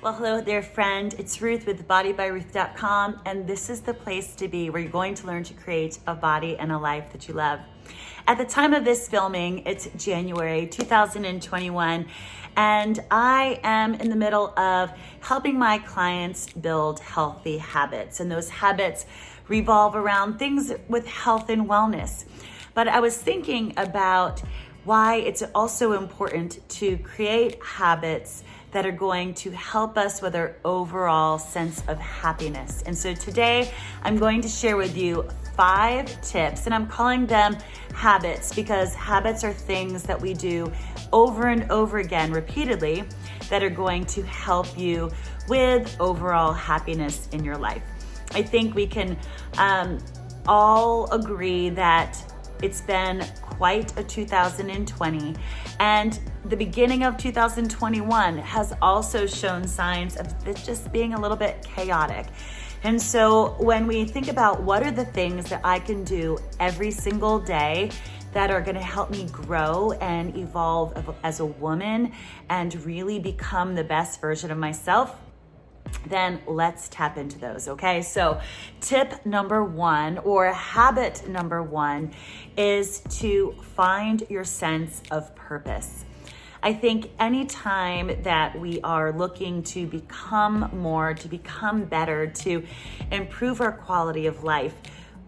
Well, hello there, friend. It's Ruth with bodybyruth.com, and this is the place to be where you're going to learn to create a body and a life that you love. At the time of this filming, it's January 2021, and I am in the middle of helping my clients build healthy habits, and those habits revolve around things with health and wellness. But I was thinking about why it's also important to create habits that are going to help us with our overall sense of happiness. And so today I'm going to share with you 5 tips, and I'm calling them habits because habits are things that we do over and over again repeatedly that are going to help you with overall happiness in your life. I think we can all agree that it's been quite a 2020, and the beginning of 2021 has also shown signs of it just being a little bit chaotic. And so when we think about what are the things that I can do every single day that are going to help me grow and evolve as a woman and really become the best version of myself, then let's tap into those, okay? So tip number 1 or habit number 1 is to find your sense of purpose. I think anytime that we are looking to become more, to become better, to improve our quality of life,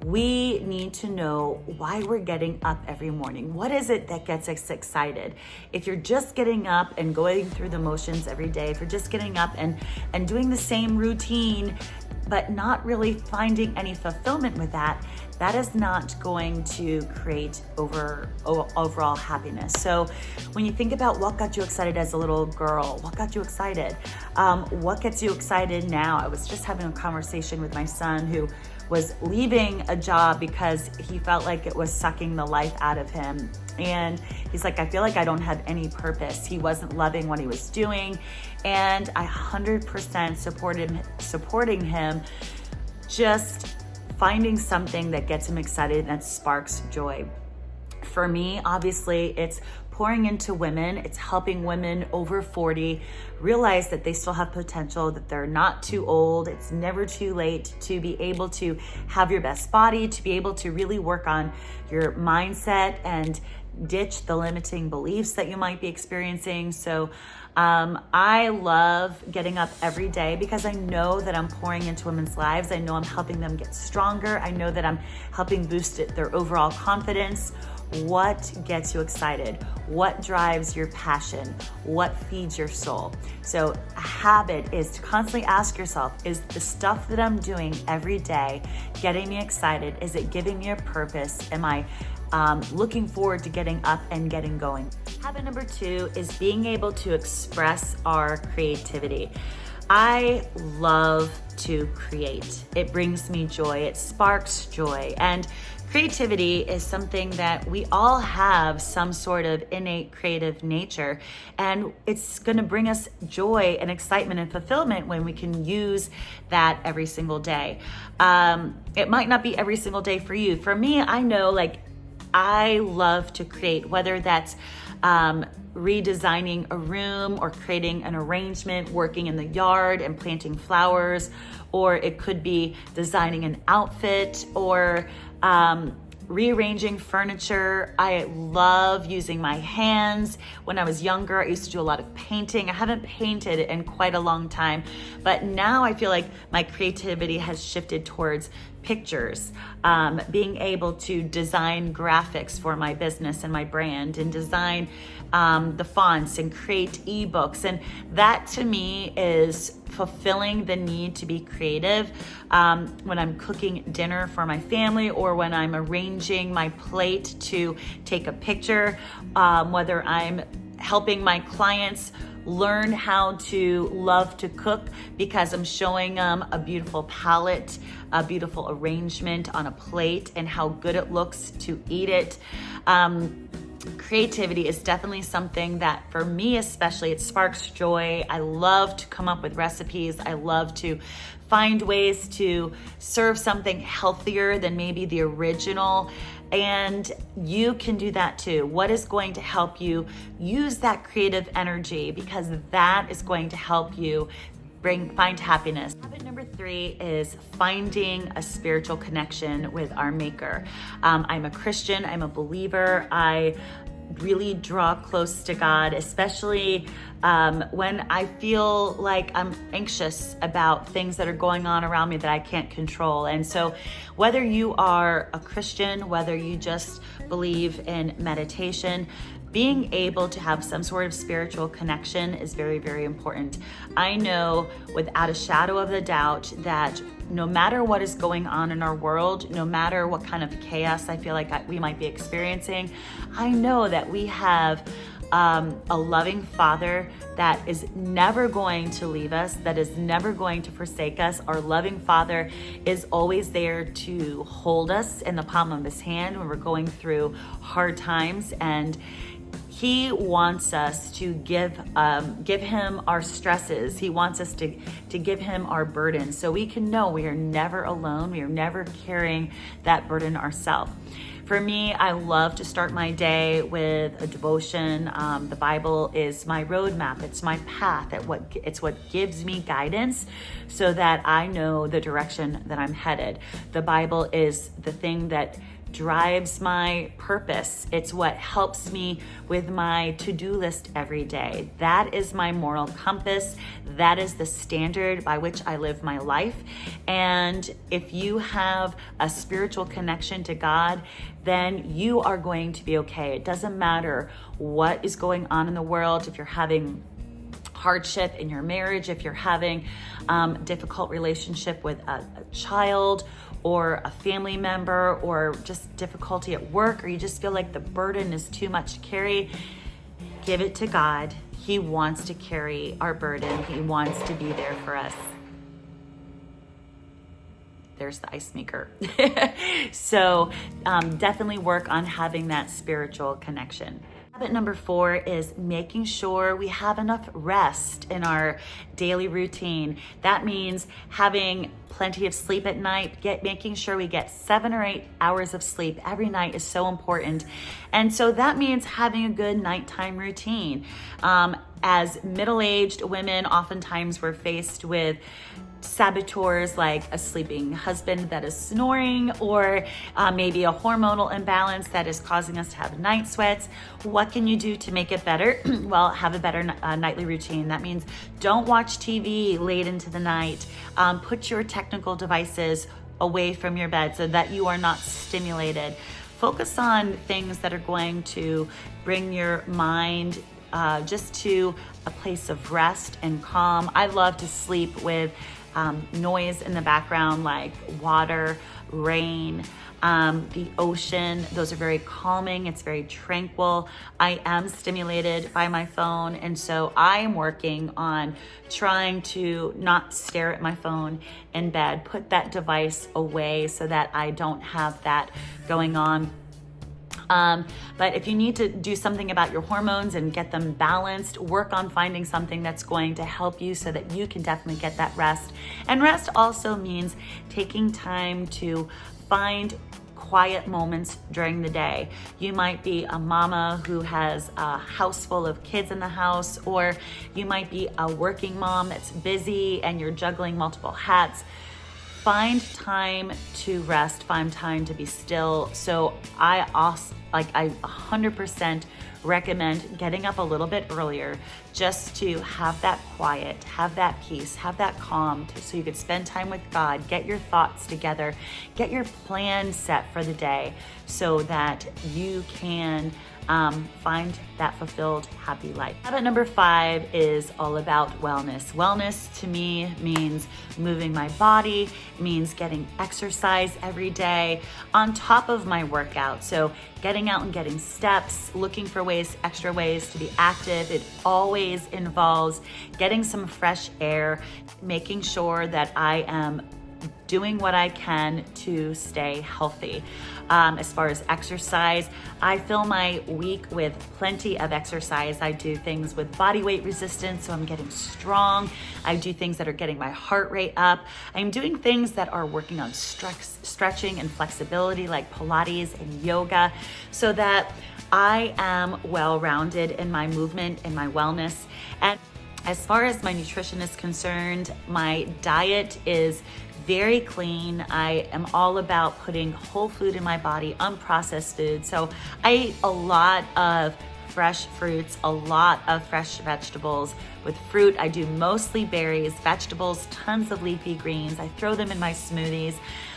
we need to know why we're getting up every morning. What is it that gets us excited? If you're just getting up and going through the motions every day, if you're just getting up and doing the same routine, but not really finding any fulfillment with that, that is not going to create overall happiness. So when you think about what got you excited as a little girl, what got you excited? What gets you excited now? I was just having a conversation with my son who was leaving a job because he felt like it was sucking the life out of him. And he's like, I feel like I don't have any purpose. He wasn't loving what he was doing. And I 100% supporting him, just finding something that gets him excited and that sparks joy. For me, obviously, it's pouring into women. It's helping women over 40 realize that they still have potential, that they're not too old. It's never too late to be able to have your best body, to be able to really work on your mindset and ditch the limiting beliefs that you might be experiencing. So I love getting up every day because I know that I'm pouring into women's lives. I know I'm helping them get stronger. I know that I'm helping boost their overall confidence. What gets you excited? What drives your passion? What feeds your soul? So a habit is to constantly ask yourself, is the stuff that I'm doing every day getting me excited? Is it giving me a purpose? Am I looking forward to getting up and getting going? Habit number 2 is being able to express our creativity. I love to create. It brings me joy. It sparks joy. And creativity is something that we all have some sort of innate creative nature, and it's going to bring us joy and excitement and fulfillment when we can use that every single day. It might not be every single day for you. For me, I know I love to create, whether that's redesigning a room or creating an arrangement, working in the yard and planting flowers, or it could be designing an outfit or rearranging furniture. I love using my hands. When I was younger, I used to do a lot of painting. I haven't painted in quite a long time, but now I feel like my creativity has shifted towards pictures, being able to design graphics for my business and my brand and design the fonts and create ebooks. And that to me is fulfilling the need to be creative when I'm cooking dinner for my family or when I'm arranging my plate to take a picture, whether I'm helping my clients learn how to love to cook because I'm showing them a beautiful palette, a beautiful arrangement on a plate and how good it looks to eat it. Creativity is definitely something that for me especially, it sparks joy. I love to come up with recipes. I love to find ways to serve something healthier than maybe the original. And you can do that too. What is going to help you use that creative energy? Because that is going to help you find happiness. Habit number 3 is finding a spiritual connection with our Maker. I'm a Christian, I'm a believer. I really draw close to God, especially when I feel like I'm anxious about things that are going on around me that I can't control. And so whether you are a Christian, whether you just believe in meditation, being able to have some sort of spiritual connection is very, very important. I know without a shadow of a doubt that no matter what is going on in our world, no matter what kind of chaos I feel like we might be experiencing, I know that we have a loving Father that is never going to leave us, that is never going to forsake us. Our loving Father is always there to hold us in the palm of his hand when we're going through hard times, and he wants us to give him our stresses. He wants us to give him our burdens, so we can know we are never alone. We are never carrying that burden ourselves. For me, I love to start my day with a devotion. The Bible is my roadmap. It's my path. It's what gives me guidance so that I know the direction that I'm headed. The Bible is the thing that drives my purpose. It's what helps me with my to-do list every day. That is my moral compass. That is the standard by which I live my life. And if you have a spiritual connection to God, then you are going to be okay. It doesn't matter what is going on in the world. If you're having hardship in your marriage, if you're having difficult relationship with a child or a family member, or just difficulty at work, or you just feel like the burden is too much to carry, give it to God. He wants to carry our burden. He wants to be there for us. There's the ice maker. So definitely work on having that spiritual connection. Habit number 4 is making sure we have enough rest in our daily routine. That means having plenty of sleep at night, making sure we get 7 or 8 hours of sleep every night is so important. And so that means having a good nighttime routine. As middle-aged women, oftentimes we're faced with saboteurs like a sleeping husband that is snoring, or maybe a hormonal imbalance that is causing us to have night sweats. What can you do to make it better? Well, have a better nightly routine. That means don't watch TV late into the night. Put your technical devices away from your bed so that you are not stimulated. Focus on things that are going to bring your mind just to a place of rest and calm. I love to sleep with noise in the background, like water, rain, the ocean. Those are very calming. It's very tranquil. I am stimulated by my phone, and so I am working on trying to not stare at my phone in bed, put that device away so that I don't have that going on. But if you need to do something about your hormones and get them balanced, work on finding something that's going to help you so that you can definitely get that rest. And rest also means taking time to find quiet moments during the day. You might be a mama who has a house full of kids in the house, or you might be a working mom that's busy and you're juggling multiple hats. Find time to rest, find time to be still. So I 100% recommend getting up a little bit earlier just to have that quiet, have that peace, have that calm, so you could spend time with God, get your thoughts together, get your plan set for the day so that you can find that fulfilled, happy life. Habit number 5 is all about wellness. Wellness to me means moving my body, means getting exercise every day on top of my workout. So getting out and getting steps, looking for extra ways to be active. It always involves getting some fresh air, making sure that I am doing what I can to stay healthy. As far as exercise, I fill my week with plenty of exercise. I do things with body weight resistance, so I'm getting strong. I do things that are getting my heart rate up. I'm doing things that are working on stretching and flexibility, like Pilates and yoga, so that I am well-rounded in my movement and my wellness. And As far as my nutrition is concerned, my diet is very clean. I am all about putting whole food in my body, unprocessed food. So I eat a lot of fresh fruits, a lot of fresh vegetables. With fruit, I do mostly berries, vegetables, tons of leafy greens. I throw them in my smoothies.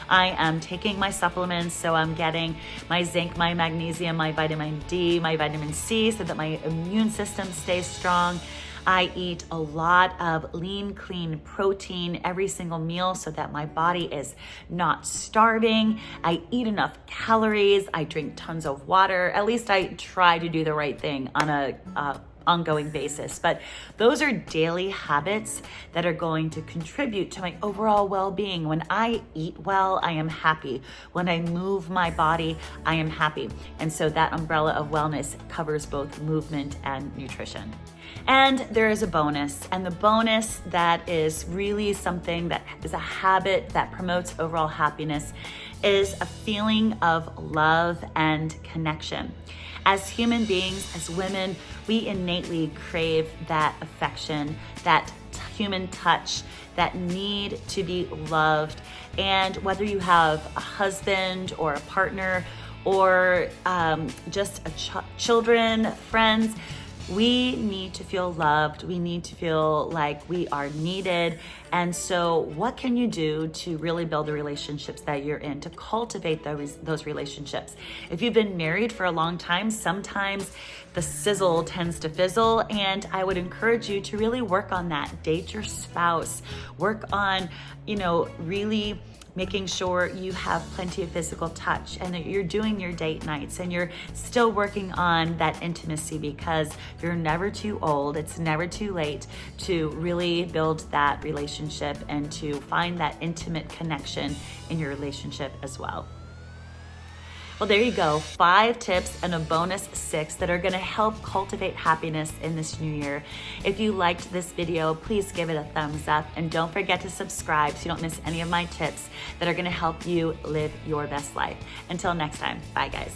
I am taking my supplements, so I'm getting my zinc, my magnesium, my vitamin D, my vitamin C, so that my immune system stays strong. I eat a lot of lean, clean protein every single meal so that my body is not starving. I eat enough calories. I drink tons of water. At least I try to do the right thing on a ongoing basis. But those are daily habits that are going to contribute to my overall well-being. When I eat well, I am happy. When I move my body, I am happy. And so that umbrella of wellness covers both movement and nutrition. And there is a bonus, and the bonus that is really something that is a habit that promotes overall happiness is a feeling of love and connection. As human beings, as women, we innately crave that affection, that human touch, that need to be loved. And whether you have a husband or a partner or just children, friends, we need to feel loved. We need to feel like we are needed. And so what can you do to really build the relationships that you're in, to cultivate those relationships? If you've been married for a long time, sometimes the sizzle tends to fizzle, and I would encourage you to really work on that. Date your spouse. Work on, really making sure you have plenty of physical touch and that you're doing your date nights and you're still working on that intimacy, because you're never too old. It's never too late to really build that relationship and to find that intimate connection in your relationship as well. Well, there you go. 5 tips and a bonus 6 that are going to help cultivate happiness in this new year. If you liked this video, please give it a thumbs up, and don't forget to subscribe so you don't miss any of my tips that are going to help you live your best life. Until next time, bye guys.